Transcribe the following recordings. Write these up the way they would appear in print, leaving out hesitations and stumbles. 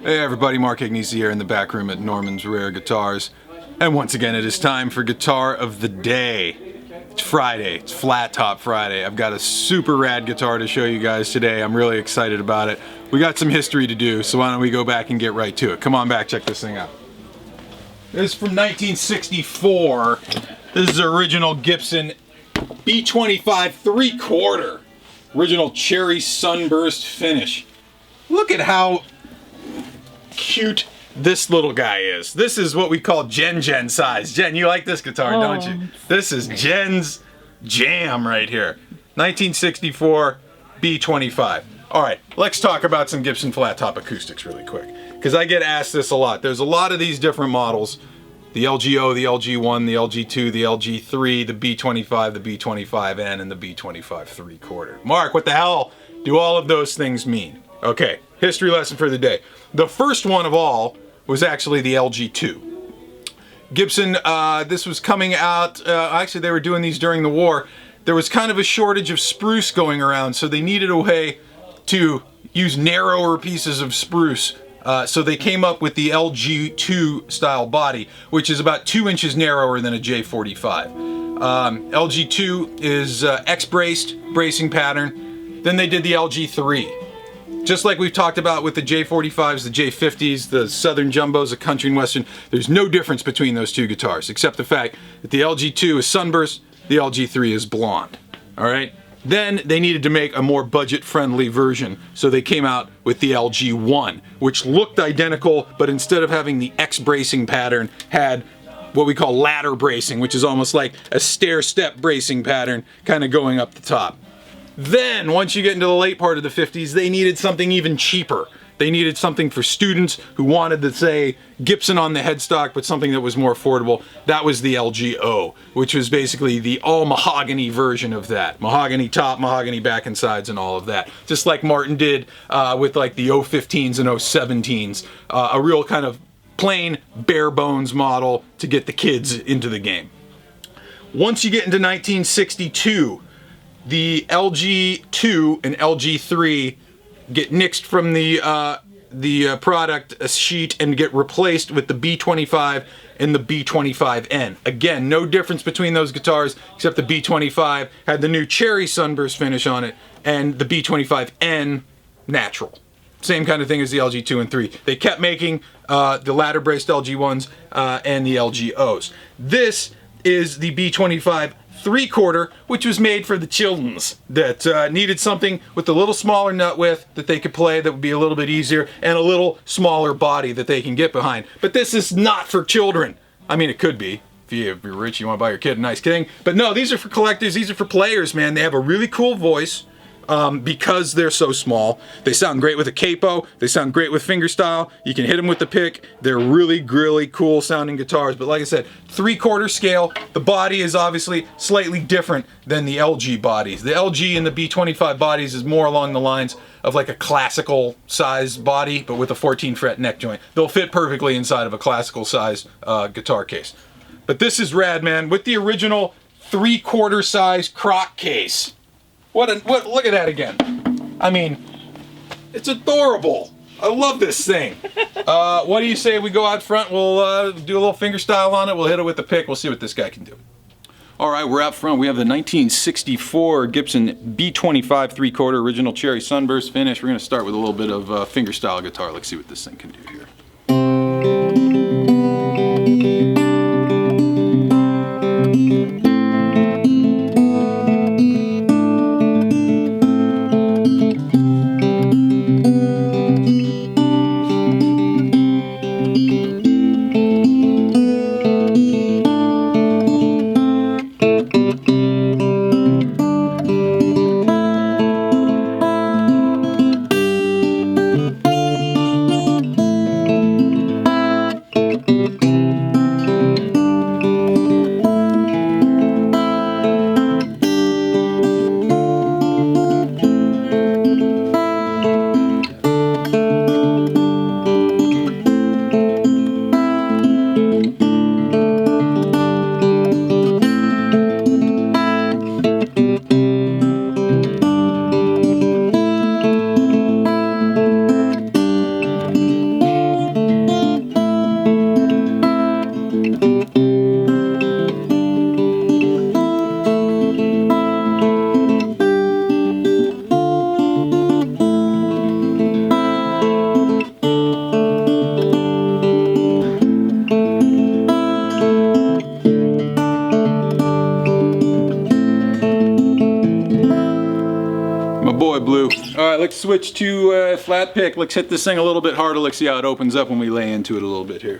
Hey everybody, Mark Agnesi here in the back room at Norman's Rare Guitars. And once again, it is time for Guitar of the Day. It's Friday, it's Flat Top Friday. I've got a super rad guitar to show you guys today. I'm really excited about it. We got some history to do, so why don't we go back and get right to it. Come on back, check this thing out. This is from 1964. This is original Gibson B-25 3/4. Original Cherry Sunburst finish. Look at how cute this little guy is. This is what we call Jen size. Jen, you like this guitar, don't you? This is Jen's jam right here. 1964 B-25. All right, let's talk about some Gibson flat top acoustics really quick, because I get asked this a lot. There's a lot of these different models. The LGO, the LG1, the LG2, the LG3, the B-25, the B-25N, and the B-25 3/4. Mark, what the hell do all of those things mean? Okay, history lesson for the day. The first one of all was actually the LG2. Gibson, this was coming out, actually they were doing these during the war. There was kind of a shortage of spruce going around, so they needed a way to use narrower pieces of spruce. So they came up with the LG2 style body, which is about 2 inches narrower than a J45. LG2 is X-braced bracing pattern. Then they did the LG3. Just like we've talked about with the J45s, the J50s, the Southern Jumbos, the Country and Western, there's no difference between those two guitars, except the fact that the LG2 is sunburst, the LG3 is blonde. All right? Then they needed to make a more budget-friendly version, so they came out with the LG1, which looked identical, but instead of having the X bracing pattern, had what we call ladder bracing, which is almost like a stair-step bracing pattern kind of going up the top. Then, once you get into the late part of the 50s, they needed something even cheaper. They needed something for students who wanted to say Gibson on the headstock, but something that was more affordable. That was the LGO, which was basically the all mahogany version of that. Mahogany top, mahogany back and sides, and all of that. Just like Martin did with like the 015s and 017s. A real kind of plain, bare bones model to get the kids into the game. Once you get into 1962, the LG2 and LG3 get nixed from the product sheet and get replaced with the B-25 and the B-25N. Again, no difference between those guitars, except the B-25 had the new Cherry Sunburst finish on it, and the B-25N natural. Same kind of thing as the LG2 and 3. They kept making the ladder braced LG1s and the LGOs. This is the B-25 3/4, which was made for the childrens that needed something with a little smaller nut width that they could play that would be a little bit easier, and a little smaller body that they can get behind. But this is not for children. I mean, it could be. If you're rich, you want to buy your kid a nice thing. But no, these are for collectors. These are for players, man. They have a really cool voice. Because they're so small. They sound great with a capo, they sound great with fingerstyle, you can hit them with the pick. They're really cool sounding guitars, but like I said, 3/4 scale. The body is obviously slightly different than the LG bodies. The LG and the B-25 bodies is more along the lines of like a classical size body, but with a 14 fret neck joint. They'll fit perfectly inside of a classical size guitar case. But this is rad, man, with the original 3/4 size crock case. What? Look at that again. I mean, it's adorable. I love this thing. What do you say we go out front? We'll do a little fingerstyle on it. We'll hit it with the pick. We'll see what this guy can do. All right, we're out front. We have the 1964 Gibson B-25 3/4 original Cherry Sunburst finish. We're going to start with a little bit of fingerstyle guitar. Let's see what this thing can do here. right, let's switch to flat pick. Let's hit this thing a little bit harder. Let's see how it opens up when we lay into it a little bit here.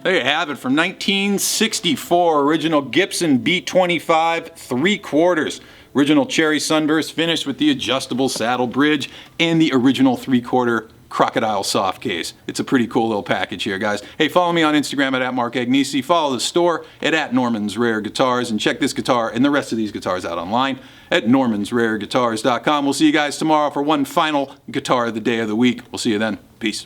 There you have it, from 1964, original Gibson B-25 3/4. Original Cherry Sunburst finished with the adjustable saddle bridge and the original 3/4 crocodile soft case. It's a pretty cool little package here, guys. Hey, follow me on Instagram at Mark Agnesi. Follow the store at Norman's Rare Guitars, and check this guitar and the rest of these guitars out online at normansrareguitars.com. We'll see you guys tomorrow for one final guitar of the day of the week. We'll see you then. Peace.